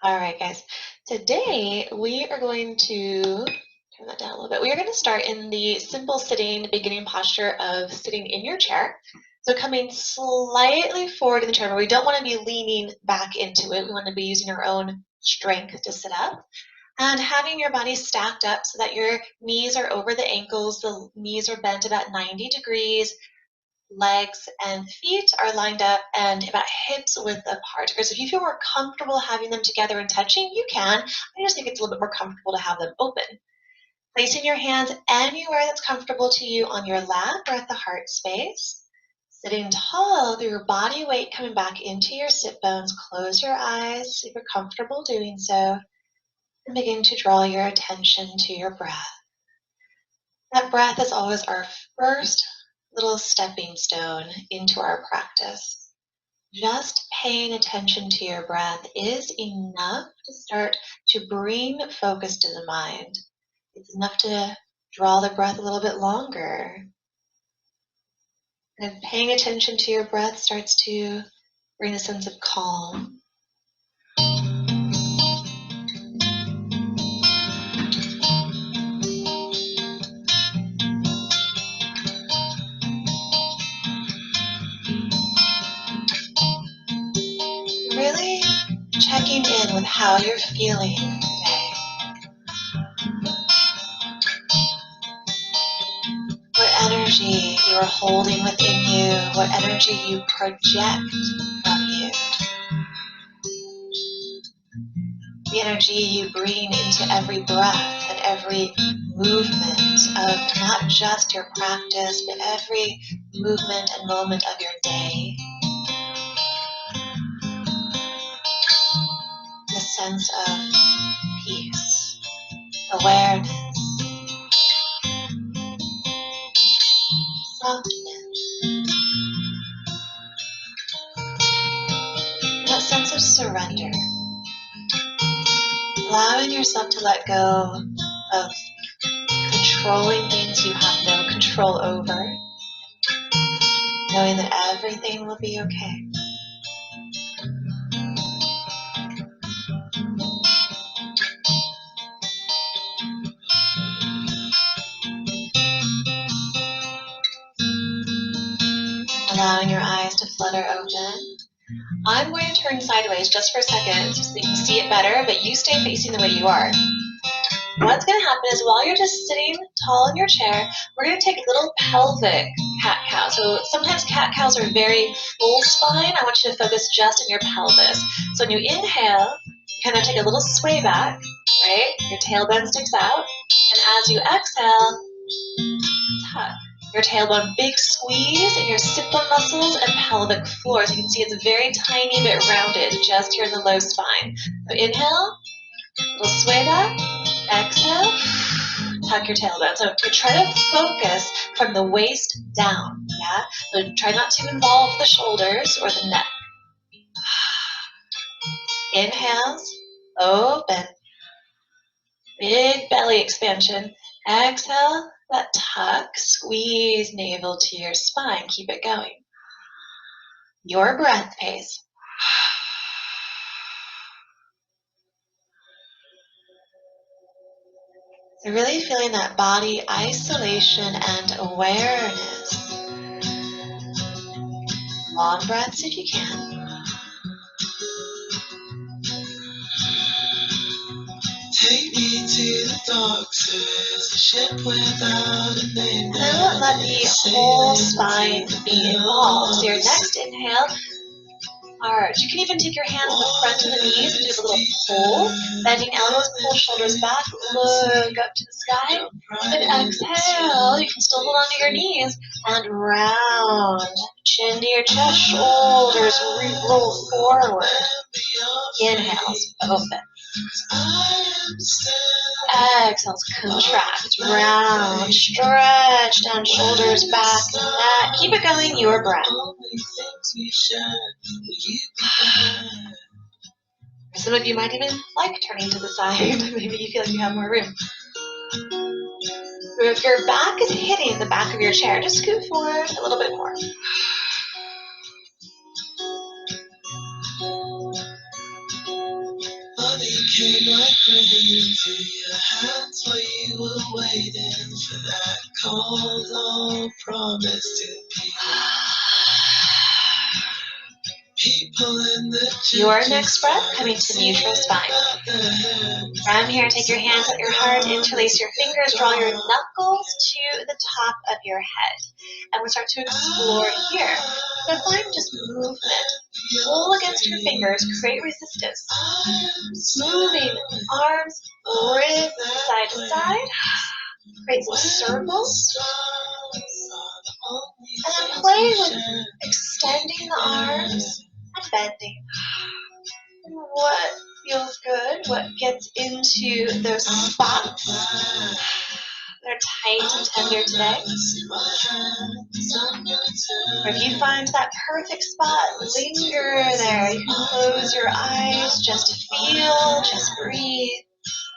All right, guys. Today we are going to turn that down a little bit. We are going to start in the simple sitting beginning posture of sitting in your chair. So coming slightly forward in the chair, but we don't want to be leaning back into it. We want to be using our own strength to sit up. And having your body stacked up so that your knees are over the ankles, the knees are bent about 90 degrees, legs and feet are lined up and about hips width apart. So if you feel more comfortable having them together and touching, you can. I just think it's a little bit more comfortable to have them open. Placing your hands anywhere that's comfortable to you on your lap or at the heart space. Sitting tall through your body weight coming back into your sit bones. Close your eyes if you're comfortable doing so. And begin to draw your attention to your breath. That breath is always our first little stepping stone into our practice. Just paying attention to your breath is enough to start to bring focus to the mind. It's enough to draw the breath a little bit longer. And paying attention to your breath starts to bring a sense of calm. Really checking in with how you're feeling today. What energy you are holding within you, what energy you project from you. The energy you bring into every breath and every movement of not just your practice, but every movement and moment of your day. The sense of peace, awareness, softness, that sense of surrender. Allowing yourself to let go of controlling things you have no control over, knowing that everything will be okay. Allowing your eyes to flutter open. I'm going to turn sideways just for a second so you can see it better, but you stay facing the way you are. What's going to happen is while you're just sitting tall in your chair, we're going to take a little pelvic cat-cow. So sometimes cat-cows are very full spine. I want you to focus just in your pelvis. So when you inhale, you kind of take a little sway back, right? Your tailbone sticks out. And as you exhale, tuck. Your tailbone, big squeeze in your sit bone muscles and pelvic floor. So you can see it's very tiny bit rounded just here in the low spine. So inhale, little sway back, exhale, tuck your tailbone. So try to focus from the waist down, yeah? So try not to involve the shoulders or the neck. Inhales, open, big belly expansion. Exhale, that tuck, squeeze navel to your spine. Keep it going. Your breath pace. So really feeling that body isolation and awareness. Long breaths if you can. Take me to the docks, there's a ship without a name. And then let the whole spine be involved. So your next inhale, arch. You can even take your hands in the front of the knees and do a little pull. Bending elbows, pull shoulders back, look up to the sky. And exhale, you can still hold onto your knees and round. Chin to your chest, shoulders roll forward. Inhales, open. Exhales, contract, round, stretch down, shoulders back, neck. Keep it going, your breath. Some of you might even like turning to the side. Maybe you feel like you have more room. If your back is hitting the back of your chair, just scoot forward a little bit more. Hey, my friend, do your hands while you were waiting for that call, long promise to be. People in the Your next breath coming to neutral spine. From here, take your hands at your heart, interlace your fingers, draw your knuckles to the top of your head. And we'll start to explore here. So find just movement. Pull against your fingers, create resistance. Moving arms, wrist side to side. Create some circles. And then play with extending the arms and bending. What feels good? What gets into those spots that are tight and tender today? Or if you find that perfect spot, linger there. You can close your eyes just to feel, just breathe.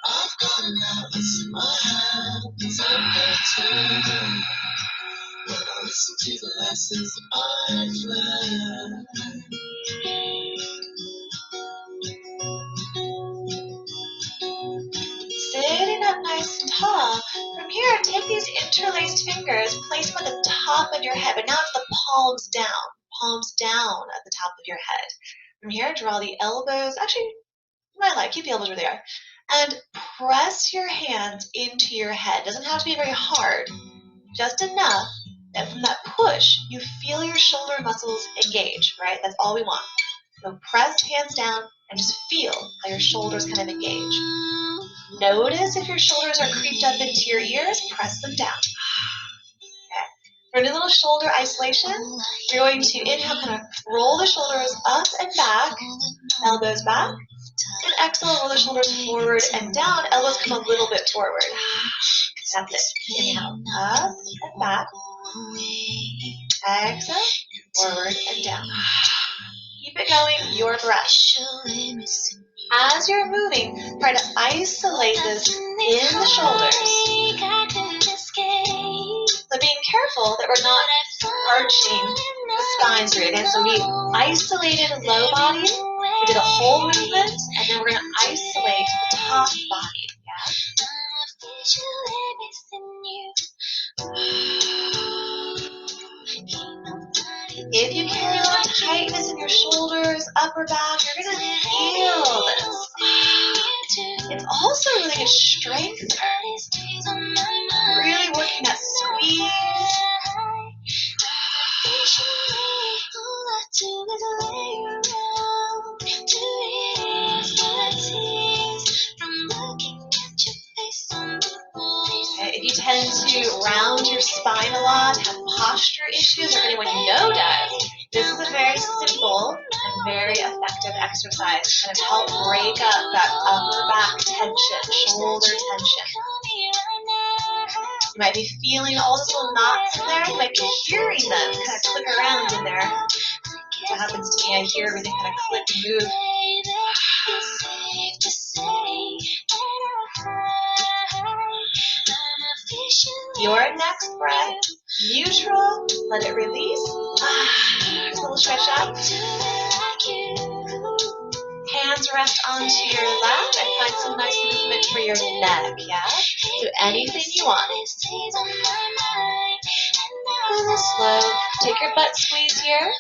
I've got an atlas in my hands. I'm gonna when I listen to the lessons I've learned. Sitting up nice and tall. From here, take these interlaced fingers, place them at the top of your head, but now it's the palms down at the top of your head. From here, draw the elbows. Actually, keep the elbows where they are. And press your hands into your head. Doesn't have to be very hard, just enough that from that push, you feel your shoulder muscles engage, right? That's all we want. So press hands down and just feel how your shoulders kind of engage. Notice if your shoulders are creeped up into your ears, press them down. Okay. For a new little shoulder isolation, you're going to inhale, kind of roll the shoulders up and back, elbows back. And exhale, roll the shoulders forward and down, elbows come a little bit forward. That's it. Inhale, up and back. Exhale, forward and down. Keep it going, your breath. As you're moving, try to isolate this in the shoulders. So being careful that we're not arching the spine through again. So we isolated low body, we did a whole movement, and then we're going to isolate the top body. If you carry a lot of tightness in your shoulders, upper back, you're going to feel this. It's also really good strength. Really working that squeeze. Okay, if you tend to round your spine a lot, have posture issues, or anyone you know does, this is a very simple and very effective exercise to kind of help break up that upper back tension, shoulder tension. You might be feeling all those little knots in there. You might be hearing them kind of click around in there. What happens to me, I hear everything kind of click and move. Your next breath, neutral, let it release. A little stretch out. Hands rest onto your lap and find some nice movement for your neck, yeah? Do anything you want. A little slow. Take your butt squeeze here.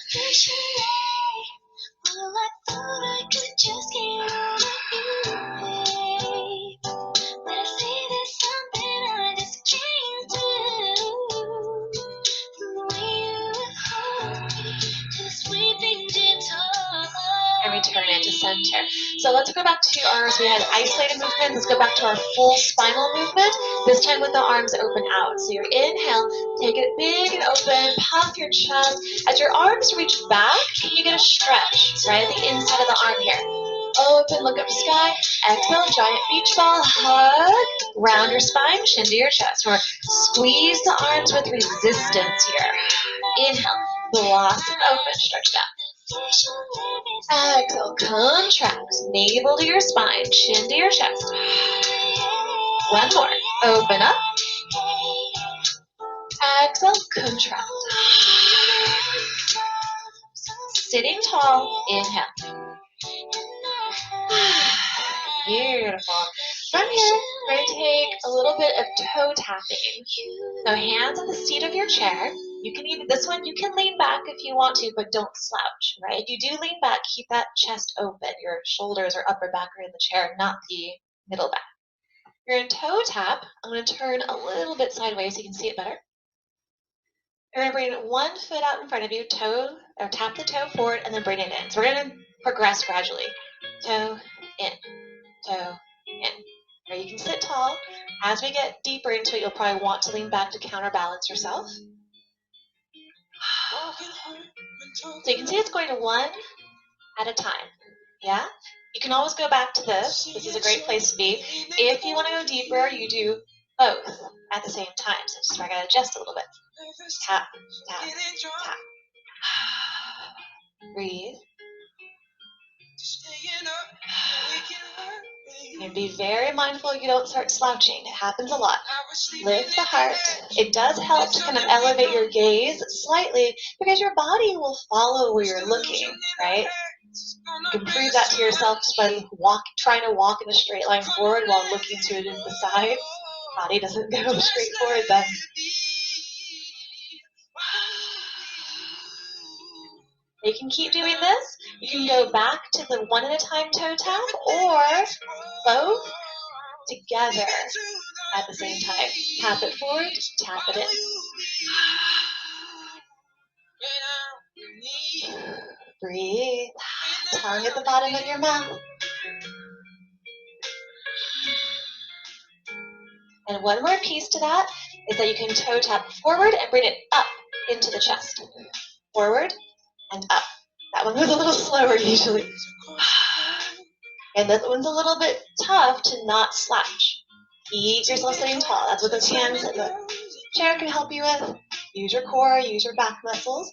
And return into center. So let's go back to ours. We had isolated movement. Let's go back to our full spinal movement. This time with the arms open out. So your inhale, take it big and open, puff your chest. As your arms reach back, can you get a stretch right at the inside of the arm here? Open, look up to sky. Exhale, giant beach ball, hug. Round your spine, chin to your chest. Or squeeze the arms with resistance here. Inhale, blossom open, stretch down. Exhale, contract, navel to your spine, chin to your chest. One more, open up. Exhale, contract. Sitting tall, inhale. Beautiful. From here, we're going to take a little bit of toe tapping. So hands on the seat of your chair. You can even, this one, you can lean back if you want to, but don't slouch, right? If you do lean back, keep that chest open. Your shoulders or upper back are in the chair, not the middle back. You're in toe tap. I'm going to turn a little bit sideways so you can see it better. You're going to bring one foot out in front of you, toe, or tap the toe forward, and then bring it in. So we're going to progress gradually. Toe, in, toe, in. Or you can sit tall. As we get deeper into it, you'll probably want to lean back to counterbalance yourself. So you can see it's going to one at a time. Yeah? You can always go back to this. This is a great place to be. If you want to go deeper, you do both at the same time. So just I gotta adjust a little bit. Tap, tap, tap. Breathe. And be very mindful you don't start slouching. It happens a lot. Lift the heart. It does help to kind of elevate your gaze slightly because your body will follow where you're looking, right? You can prove that to yourself just by trying to walk in a straight line forward while looking to it in the side. Body doesn't go straight forward then. You can keep doing this. You can go back to the one at a time toe tap or both together at the same time. Tap it forward, tap it in. Breathe. Tongue at the bottom of your mouth. And one more piece to that is that you can toe tap forward and bring it up into the chest. Forward and up. That one was a little slower usually. And this one's a little bit tough to not slouch. Keep yourself sitting tall. That's what those hands and the chair can help you with. Use your core, use your back muscles.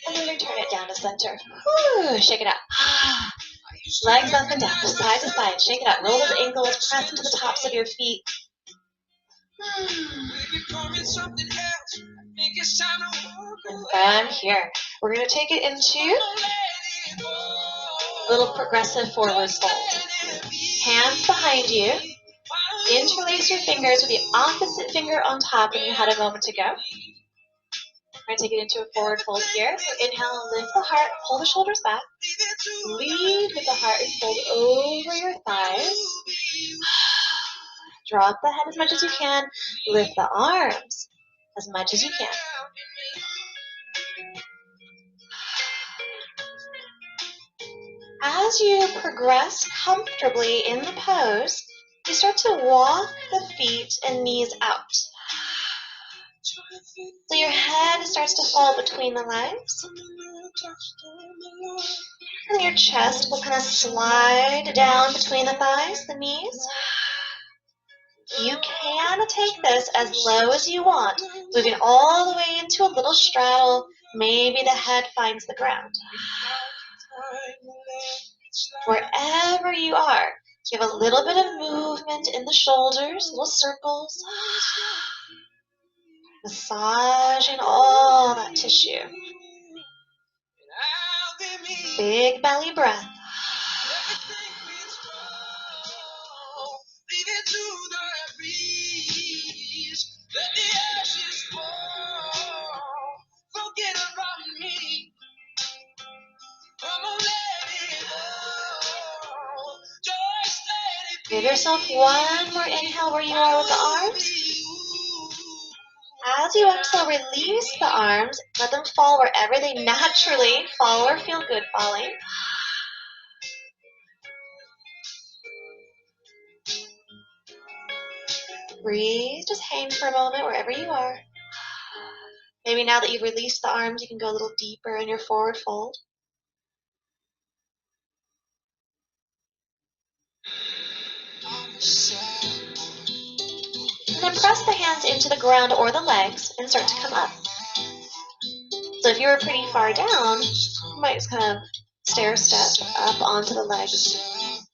And then return it down to center. Whew, shake it out. Legs up and down, side to side. Shake it out. Roll those ankles, press into the tops of your feet. And from here, we're going to take it into a little progressive forward fold. Hands behind you. Interlace your fingers with the opposite finger on top when you had a moment ago. We're going to take it into a forward fold here. So inhale, lift the heart, pull the shoulders back. Lead with the heart and fold over your thighs. Drop the head as much as you can. Lift the arms as much as you can. As you progress comfortably in the pose, you start to walk the feet and knees out. So your head starts to fall between the legs. And your chest will kind of slide down between the thighs, the knees. You can take this as low as you want, moving all the way into a little straddle. Maybe the head finds the ground. Wherever you are, give a little bit of movement in the shoulders, little circles. Massaging all that tissue. Big belly breath. Give yourself one more inhale where you are with the arms. As you exhale, release the arms. Let them fall wherever they naturally fall or feel good falling. Breathe. Just hang for a moment wherever you are. Maybe now that you've released the arms, you can go a little deeper in your forward fold. And then press the hands into the ground or the legs and start to come up. So if you were pretty far down, you might just kind of stair step up onto the legs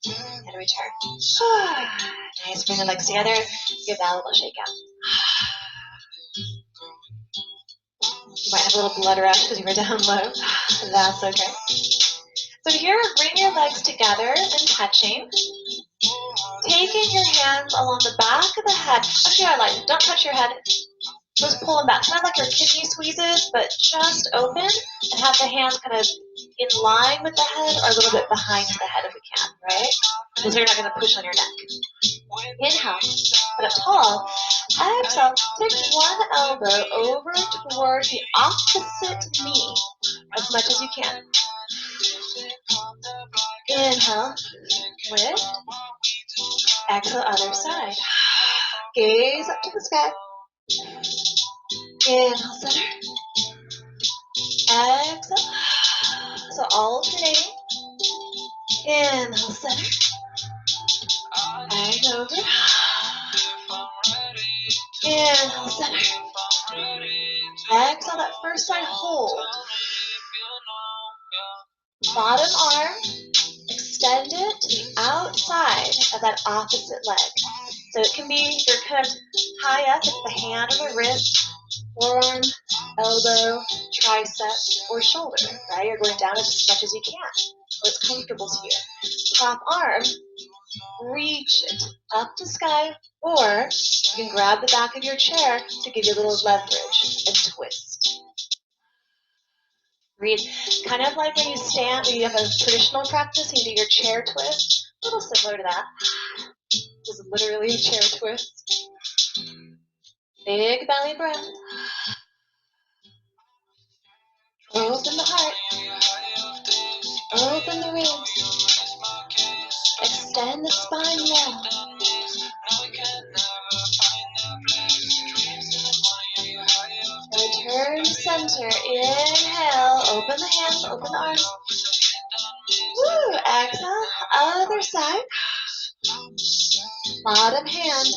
and return. Nice, bring the legs together. Give that a little shake out. You might have a little blood rush because you were down low. That's okay. So here, bring your legs together and touching. Taking your hands along the back of the head. Actually, I like it. Don't touch your head. Just pull them back. Kind of like your kidney squeezes, but just open and have the hands kind of in line with the head or a little bit behind the head if we can, right? Because you're not going to push on your neck. Inhale, sit up tall. Exhale, take one elbow over towards the opposite knee as much as you can. Inhale, lift. Exhale, other side. Gaze up to the sky. Inhale, center. Exhale. So alternating. Inhale, center. And over. Inhale, center. Exhale, that first side hold. Bottom arm, extend it to the outside of that opposite leg. So it can be, you're kind of high up, it's the hand or the wrist, forearm, elbow, tricep, or shoulder, right? You're going down as much as you can, what's comfortable to you. Top arm, reach it up to sky, or you can grab the back of your chair to give you a little leverage and twist. Breathe. Kind of like when you stand, when you have a traditional practice, you do your chair twist. A little similar to that. Just literally a chair twist. Big belly breath. Open the heart. Open the ribs. Extend the spine now. Return to center. Inhale. Open the hands. Open the arms. Woo. Exhale. Other side. Bottom hand.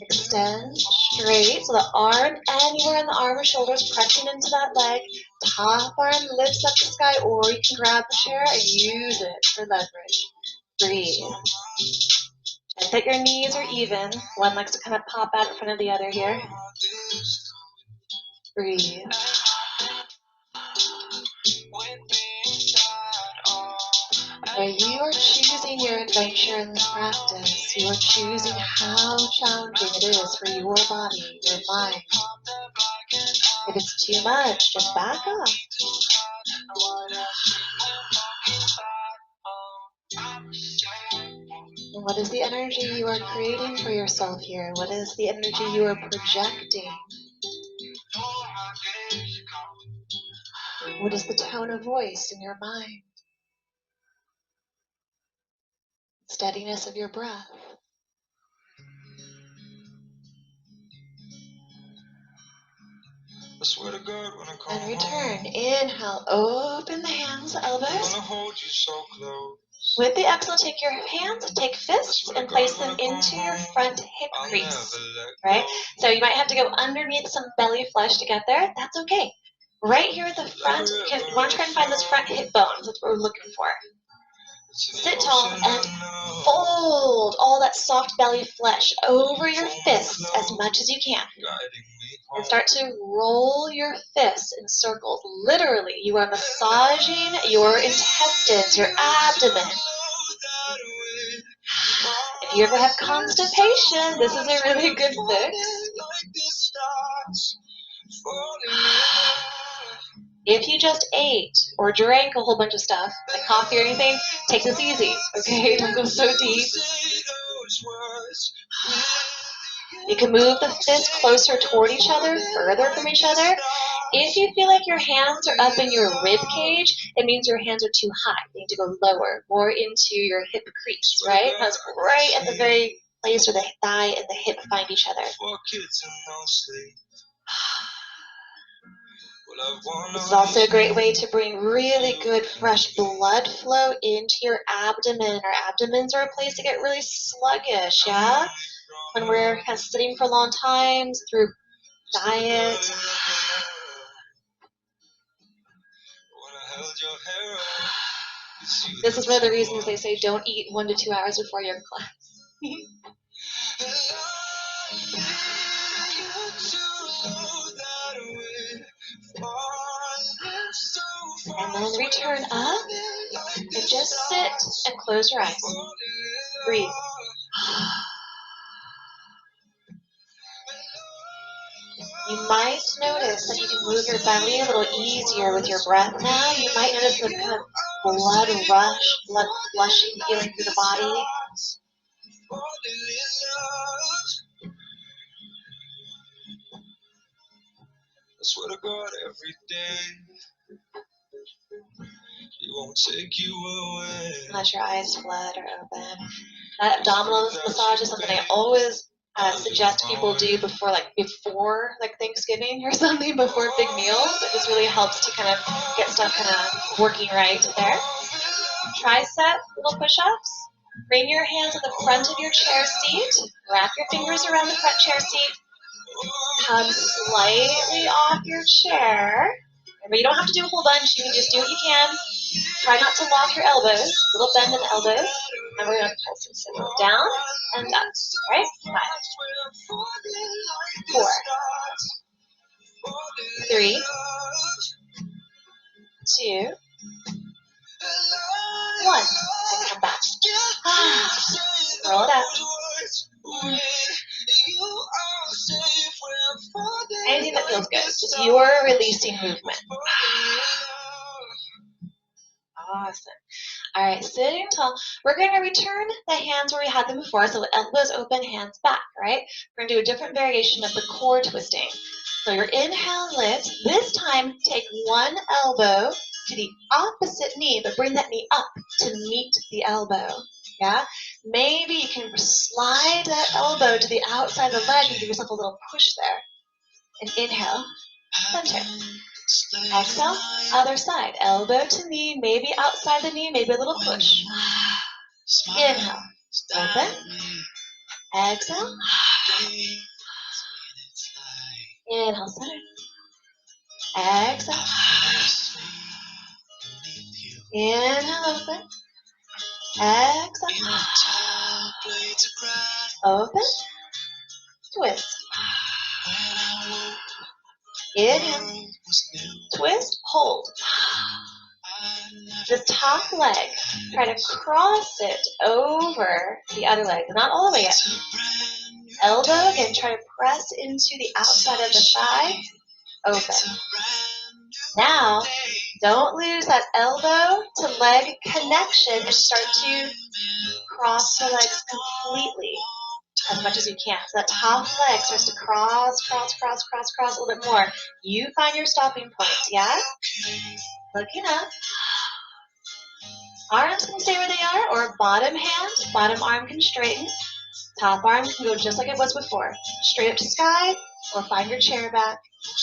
Extend straight. So the arm, anywhere in the arm or shoulders, pressing into that leg. Top arm lifts up the sky, or you can grab the chair and use it for leverage. Breathe. And that your knees are even. One likes to kind of pop out in front of the other here. Breathe. You are choosing your adventure in this practice. You are choosing how challenging it is for your body, your mind. If it's too much, just back up. And what is the energy you are creating for yourself here? What is the energy you are projecting? What is the tone of voice in your mind? Steadiness of your breath. I swear to God, when I come And return. home, Inhale. Open the hands, elbows. I wanna hold you so close. With the exhale, take your hands, take fists, and place them into your front hip crease. Right? So you might have to go underneath some belly flesh to get there. That's okay. Right here at the front, because we want to try and find those front hip bones. That's what we're looking for. Sit tall and fold all that soft belly flesh over your fists as much as you can. And start to roll your fists in circles. Literally, you are massaging your intestines, your abdomen. If you ever have constipation, this is a really good fix. If you just ate or drank a whole bunch of stuff, like coffee or anything, take this easy, okay? Don't go so deep. You can move the fists closer toward each other, further from each other. If you feel like your hands are up in your rib cage, it means your hands are too high. They need to go lower, more into your hip crease, right? That's right at the very place where the thigh and the hip find each other. This is also a great way to bring really good fresh blood flow into your abdomen. Our abdomens are a place to get really sluggish, yeah? When we're kind of sitting for long times through diet. This is one of the reasons they say don't eat 1 to 2 hours before your class. And return up. And just sit and close your eyes. Breathe. You might notice that you can move your belly a little easier with your breath now. You might notice the kind of blood rush, blood flushing feeling through the body. I swear to God, every day He won't take you away. Let your eyes flood or open. That abdominal massage is something I always suggest people do before Thanksgiving or something, before big meals. It just really helps to kind of get stuff kind of working right there. Tricep, little push-ups. Bring your hands to the front of your chair seat. Wrap your fingers around the front chair seat. Come slightly off your chair. But you don't have to do a whole bunch. You can just do what you can. Try not to lock your elbows. Little bend in the elbows. And we're going to pulse it. So down and up. Right? 5, 4, 3, 2, 1. And come back. Roll it out. Anything that feels good. Just your releasing movement. Awesome. All right, sitting tall. We're going to return the hands where we had them before, so elbows open, hands back, right? We're going to do a different variation of the core twisting. So your inhale lifts. This time, take one elbow to the opposite knee, but bring that knee up to meet the elbow. Yeah? Maybe you can slide that elbow to the outside of the leg and give yourself a little push there. And inhale, center. Exhale, other side. Elbow to knee, maybe outside the knee, maybe a little push. Inhale, open. Exhale. Inhale, center. Exhale. Inhale, open. Exhale. Open. Twist. Inhale. Twist. Hold. The top leg, try to cross it over the other leg. Not all the way up. Elbow, again, try to press into the outside of the thigh. Open. Now, don't lose that elbow to leg connection and start to cross the legs completely as much as you can. So that top leg starts to cross a little bit more. You find your stopping point, yeah? Looking up. Arms can stay where they are, or bottom hand, bottom arm can straighten. Top arm can go just like it was before. Straight up to sky, or find your chair back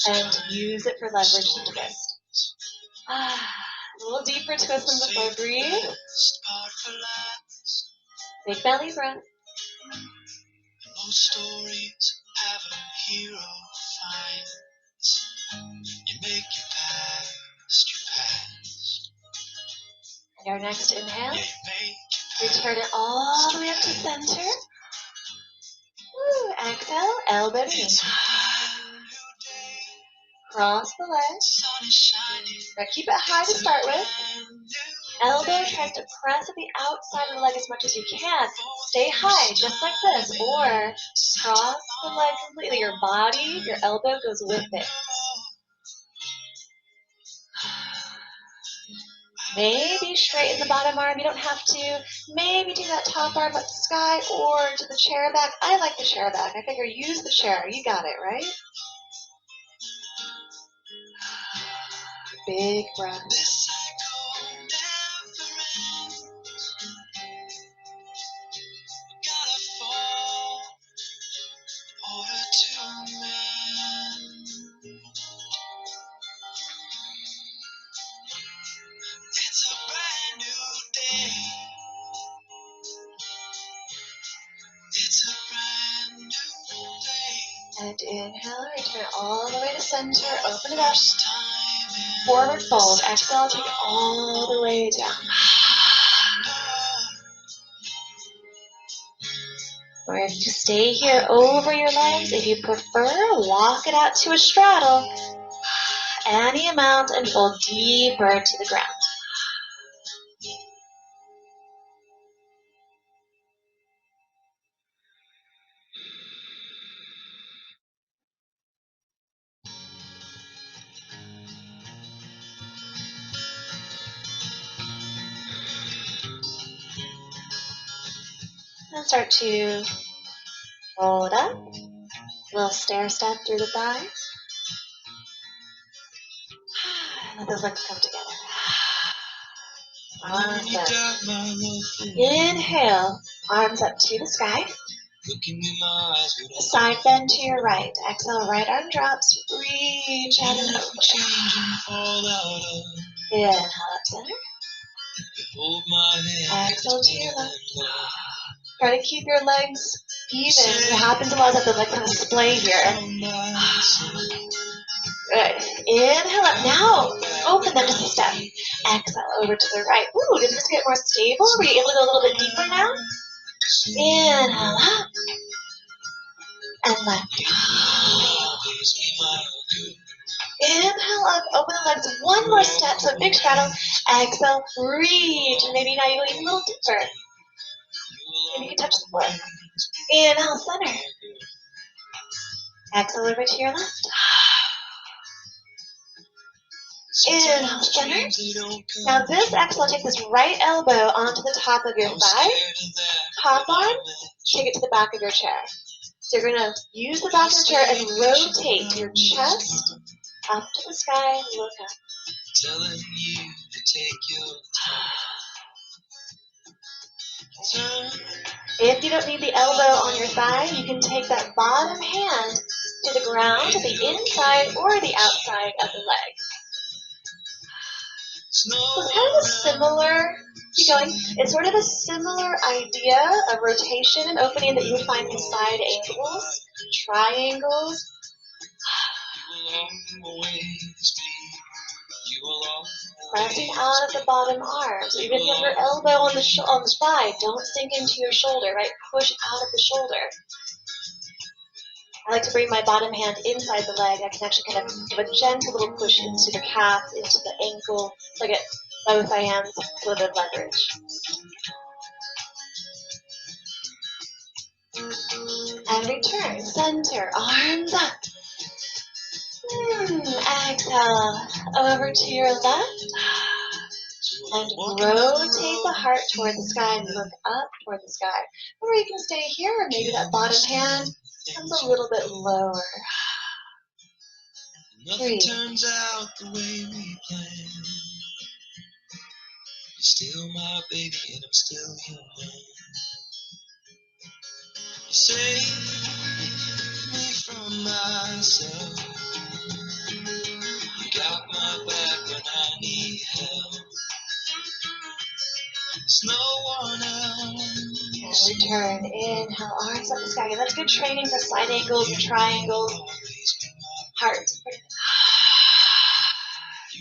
and use it for leverage to twist. A little deeper twist than before. Breathe. Big belly breath. Most stories have a hero finds. You make your past your past. And our next inhale. Return it all the way up to center. Woo. Exhale, elbow to knee. Cross the leg. Now keep it high to start with. Elbow tries to press at the outside of the leg as much as you can. Stay high, just like this. Or cross the leg completely. Your body, your elbow goes with it. Maybe straighten the bottom arm. You don't have to. Maybe do that top arm up to sky or to the chair back. I like the chair back. I figure use the chair. You got it, right? Big breath. And inhale, return it all the way to center. Open it up. Forward fold. Exhale, take it all the way down. Or if you stay here over your legs, if you prefer, walk it out to a straddle. any amount and fall deeper to the ground. And start to roll it up. A little stair step through the thighs. Let those legs come together. Awesome. Inhale, arms up to the sky. Side bend to your right. Exhale, right arm drops. Reach out and over. Inhale up center. Exhale to your left. Try to keep your legs even. What happens a lot is that the legs kind of splay here. Good. Inhale up. Now, open them just a step. Exhale over to the right. Ooh, did this get more stable? Were you able to go a little bit deeper now? Inhale up. And left. Inhale up. Open the legs one more step. So big straddle. Exhale. Reach. Maybe now you go even a little deeper. Maybe you can touch the floor. Inhale, center. Exhale over to your left. Inhale, center. Now this exhale, take this right elbow onto the top of your thigh. Top arm, take it to the back of your chair. So you're going to use the back of the chair and rotate your chest up to the sky and look up. Telling you to take your time. If you don't need the elbow on your thigh, you can take that bottom hand to the ground, to the inside or the outside of the leg. So it's kind of a similar, keep going, it's sort of a similar idea of rotation and opening that you would find in side angles, triangles. Pressing out of the bottom arm. So even if you have your elbow on the thigh, don't sink into your shoulder, right? Push out of the shoulder. I like to bring my bottom hand inside the leg. I can actually kind of give a gentle little push into the calf, into the ankle, so I get both my hands a little bit of leverage. And return, center, arms up. Exhale, over to your left. And rotate the heart toward the sky and look up toward the sky. Or you can stay here, or maybe that bottom hand comes a little bit lower. Nothing turns out the way we planned. You're still my baby and I'm still your man. You save me from myself. You got my back when I need help. There's no one else. And return. Inhale, arms up the sky. And that's good training for side angles, triangles, heart.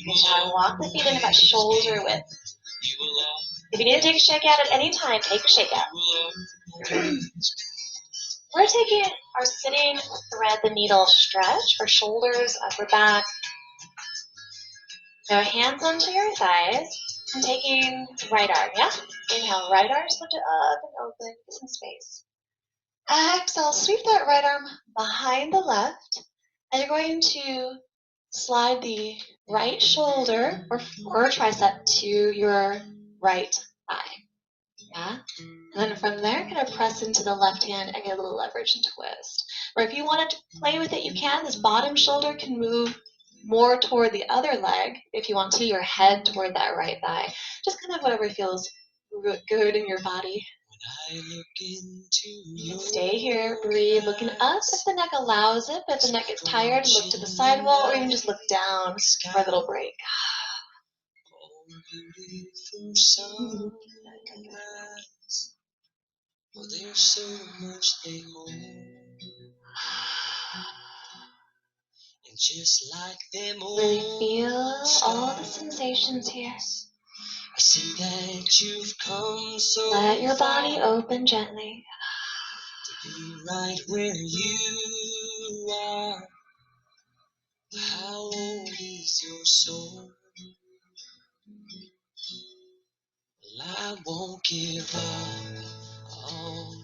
Now walk the feet in about shoulder width. If you need to take a shake out at any time, take a shake out. We're taking our sitting thread the needle stretch for shoulders, upper back. Now hands onto your thighs. I'm taking right arm, yeah? Inhale, right arm, lift it up and open, some space. Exhale, sweep that right arm behind the left. And you're going to slide the right shoulder or tricep to your right thigh. Yeah? And then from there, kind of press into the left hand and get a little leverage and twist. Or if you wanted to play with it, you can. This bottom shoulder can move more toward the other leg if you want to, your head toward that right thigh. Just kind of whatever feels good in your body. When I look into you can stay here, breathe, looking up if the neck allows it, but if the neck gets tired, look to the side wall or even just look down for a little break. Well, there's so much they hold. And just like them really feel all the sensations here. I see that you've come so let your body open gently. To be right where you are. How old is your soul? Well, I won't give up on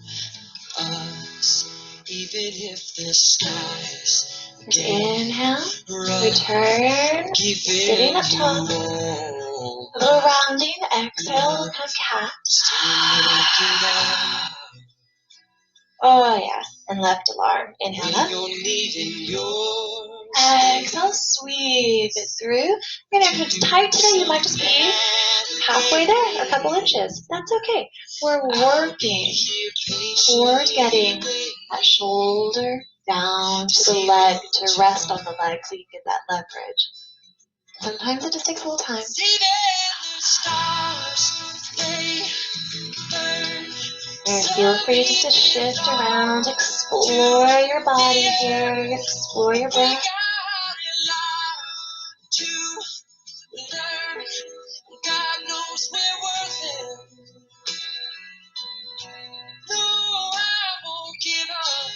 us, even if the skies Inhale, rough. return, sitting up tall. All. A little rounding, exhale, kind of cat. Oh yeah, and left alarm. Inhale up. Exhale, sweep it through. And if it's tight today, you might just be halfway there, a couple inches. That's okay. We're working towards getting that shoulder down to the leg, to rest on the leg so you get that leverage. Sometimes it just takes a little time. And feel free just to shift around, explore your body here, explore your breath. God knows we're worth it. No, I won't give up.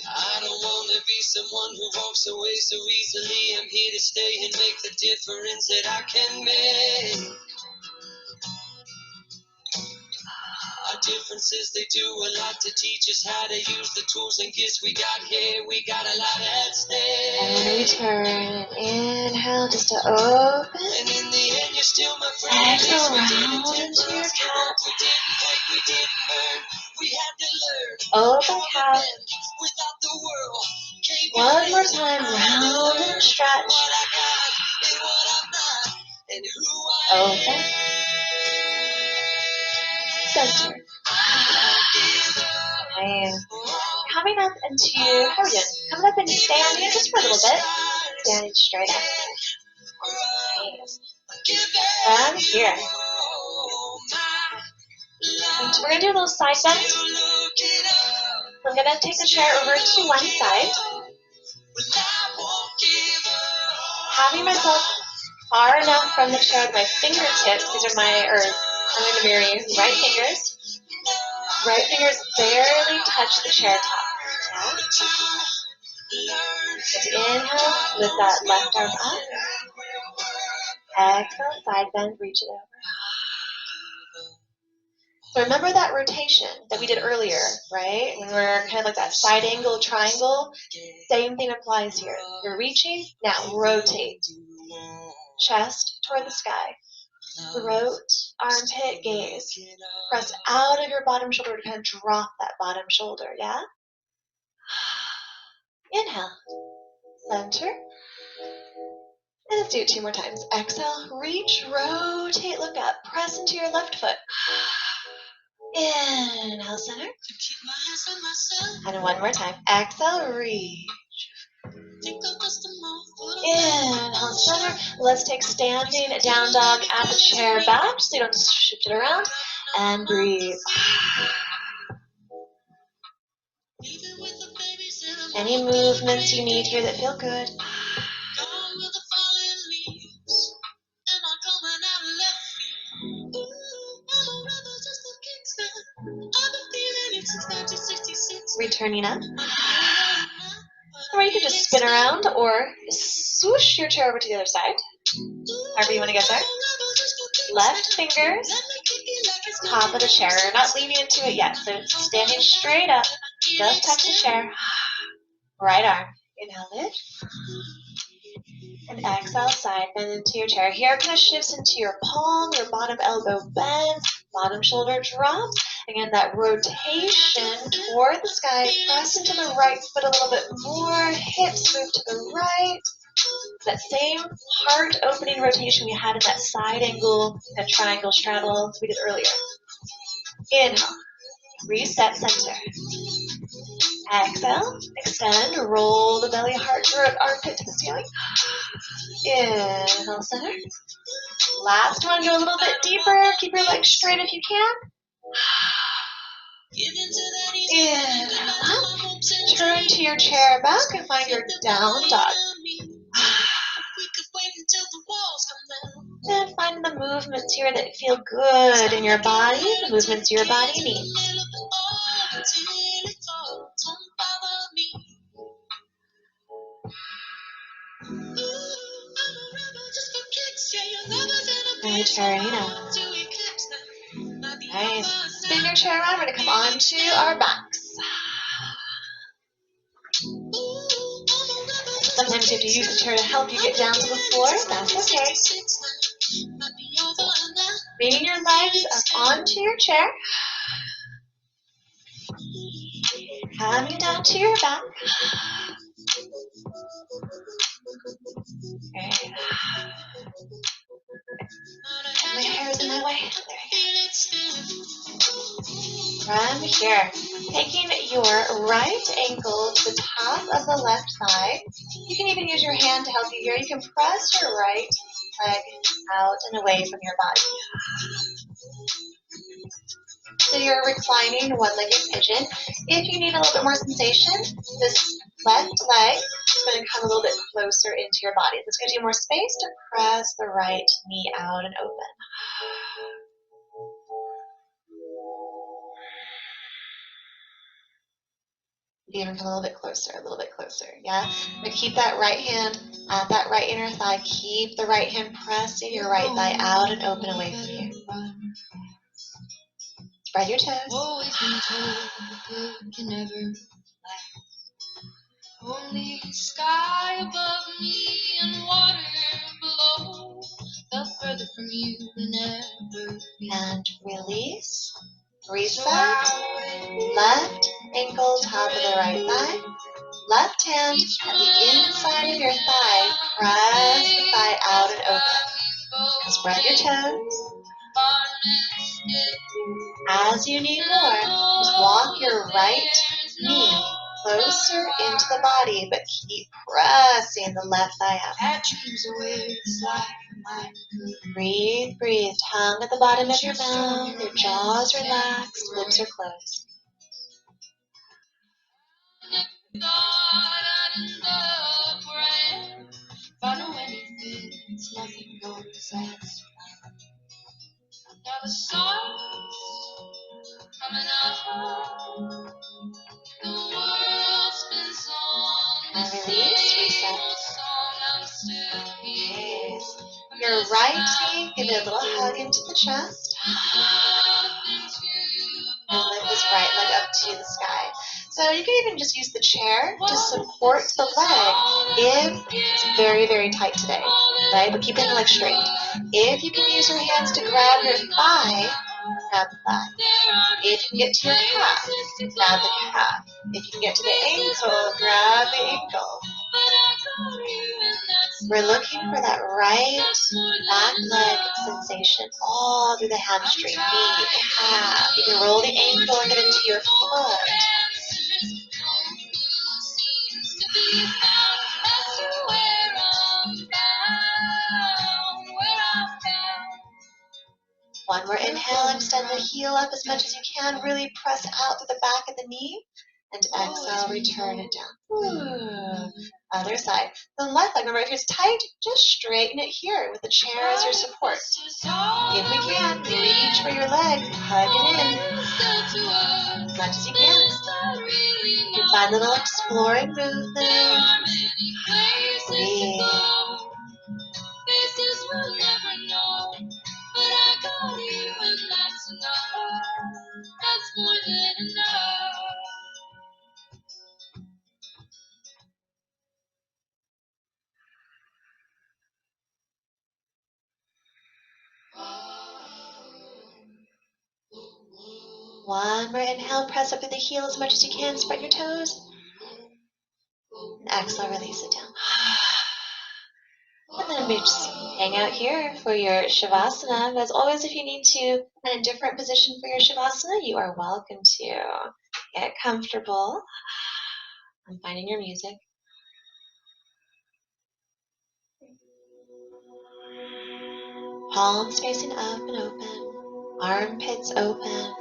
I don't want to be someone who walks away so easily. I'm here to stay and make the difference that I can make. Our differences, they do a lot to teach us how to use the tools and gifts we got here. We got a lot at stake. And return. Inhale just to open. And in the end, you're still my friend. Exhale round into your cat. We didn't break, we didn't burn. We had to learn. Open cat. Without the world. One more time, round and stretch. What I got and what I'm not. And who I am. Open. Center. And coming up into, how are we doing? Coming up into standing just for a little bit. Standing straight up. And here. And we're going to do a little side bend. I'm going to take the chair over to one side. Having myself far enough from the chair with my fingertips. These are my, I'm going to mirror you, right fingers. Right fingers barely touch the chair top. Yeah. Just inhale, lift that left arm up. Exhale, side bend, reach it over. So remember that rotation that we did earlier, right? When we're kind of like that side angle, triangle. Same thing applies here. You're reaching, now rotate. Chest toward the sky. Throat, armpit, gaze. Press out of your bottom shoulder to kind of drop that bottom shoulder, yeah? Inhale. Center. And let's do it 2 more times. Exhale, reach, rotate, look up. Press into your left foot. Inhale, center. And one more time. Exhale, reach. Inhale, center. Let's take standing down dog at the chair back so you don't shift it around. And breathe. Any movements you need here that feel good. Returning up. Or you can just spin around or swoosh your chair over to the other side. However you want to get there. Left fingers, top of the chair. You're not leaning into it yet, so standing straight up. Just touch the chair. Right arm. Inhale, lift. And exhale, side bend into your chair. Here kind of shifts into your palm, your bottom elbow bends, bottom shoulder drops. Again, that rotation toward the sky. Press into the right foot a little bit more. Hips move to the right. That same heart opening rotation we had in that side angle, that triangle straddle we did earlier. Inhale. Reset center. Exhale. Extend. Roll the belly, heart, throat, armpit to the ceiling. Inhale, center. Last one, go a little bit deeper. Keep your legs straight if you can. Inhale up. Turn to your chair back and find your down dog. And find the movements here that feel good in your body, the movements your body needs. returning up. Nice. Spin your chair around. We're going to come onto our backs. Sometimes you have to use the chair to help you get down to the floor. That's okay. Bringing your legs up onto your chair. Coming down to your back. Okay. My hair is in my way. There we go. From here, taking your right ankle to the top of the left thigh. You can even use your hand to help you here. You can press your right leg out and away from your body. So you're reclining one-legged pigeon. If you need a little bit more sensation, this left leg is going to come a little bit closer into your body. This gives you more space to press the right knee out and open. Even come a little bit closer, a little bit closer. Yeah? But keep that right hand at that right inner thigh. Keep the right hand pressing your right thigh out and open away from you. Spread your toes. Always been told good can never last. Only sky above me and water below. Felt further from you than ever. And release. Reset. Left ankle, top of the right thigh. Left hand at the inside of your thigh. Press the thigh out and open. And spread your toes. As you need more, just walk your right knee closer into the body, but keep pressing the left thigh out. Breathe, breathe. Tongue at the bottom of your mouth, your jaws relaxed, lips are closed. Now the sun's coming up, the world spins on the same song. I'm still here. Your right knee, give it a little hug into the chest. And lift this right leg up to the sky. So you can even just use the chair to support the leg if it's very, very tight today, right? But keeping the leg straight. If you can use your hands to grab your thigh, grab the thigh. If you can get to your calf, grab the calf. If you can get to the ankle, grab the ankle. We're looking for that right back leg sensation all through the hamstring, knee, calf. You can roll the ankle and get into your foot. One more inhale, extend the heel up as much as you can. Really press out to the back of the knee. And exhale, return it down. Ooh. Other side. The left leg, remember, if it's tight, just straighten it here with the chair as your support. If we can, reach for your leg, hug it in as much as you can. You can find little exploring movement. Breathe. Faces will never know, but I got you, and that's enough. That's more than enough. One more inhale, press up with the heel as much as you can, spread your toes. And exhale, release it down. And then we just hang out here for your Shavasana. As always, if you need to find a different position for your Shavasana, you are welcome to. Get comfortable. I'm finding your music. Palms facing up and open. Armpits open.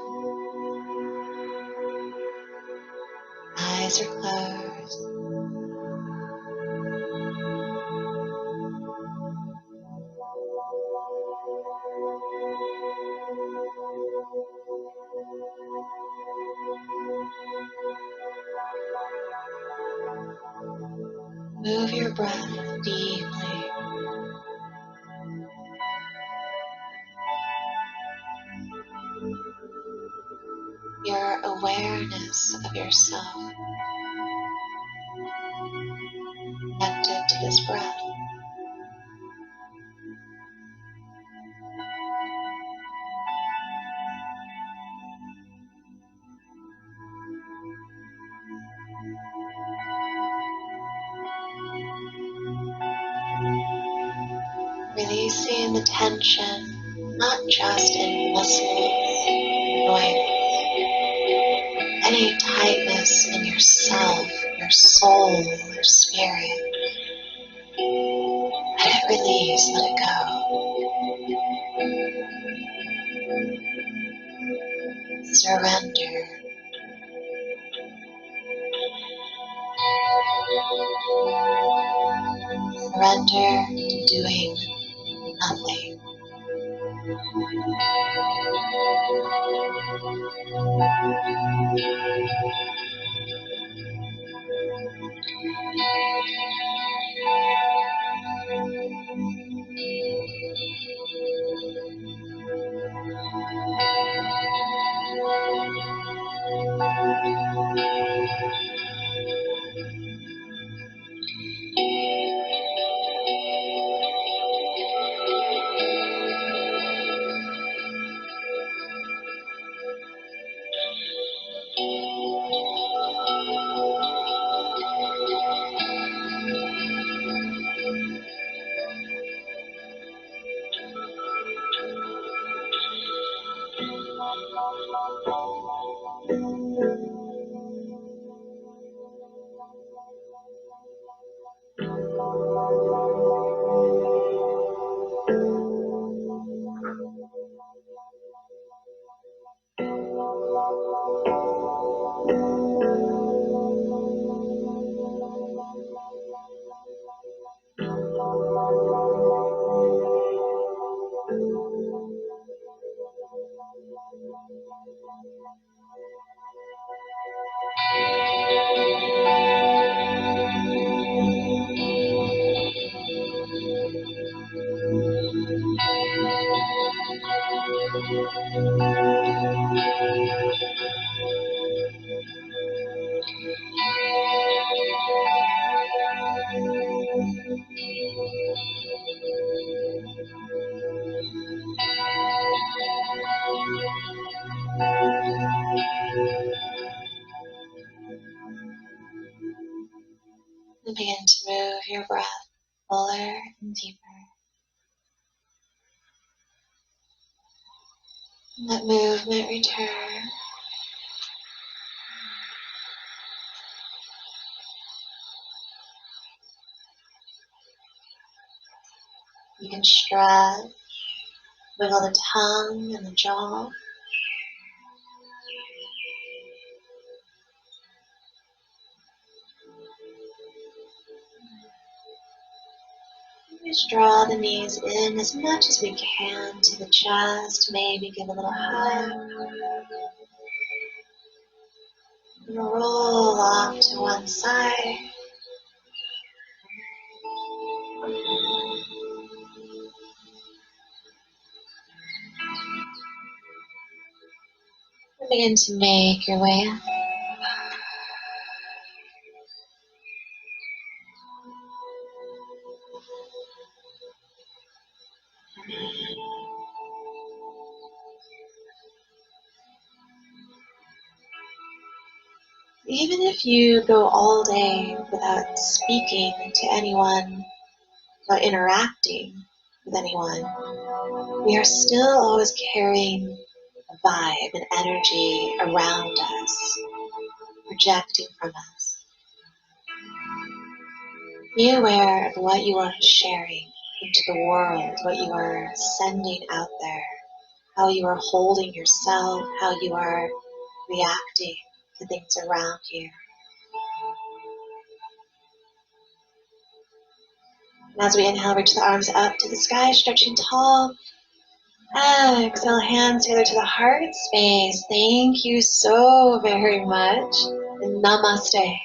Eyes are closed. Move your breath deeply. your awareness of yourself connected to this breath. Releasing the tension, not just in muscles, joints, any tightness in yourself, your soul, your spirit. Let it release, let it go. Surrender. Surrender to doing nothing. And begin to move your breath fuller and deeper. Let movement return. You can stretch, wiggle the tongue and the jaw. Just draw the knees in as much as we can to the chest. Maybe give a little hug. And roll off to one side. And begin to make your way up. Even if you go all day without speaking to anyone, without interacting with anyone, we are still always carrying a vibe, an energy around us, projecting from us. Be aware of what you are sharing into the world, what you are sending out there, how you are holding yourself, how you are reacting to things around you. And as we inhale, reach the arms up to the sky, stretching tall. Exhale, hands together to the heart space. Thank you so very much. And namaste.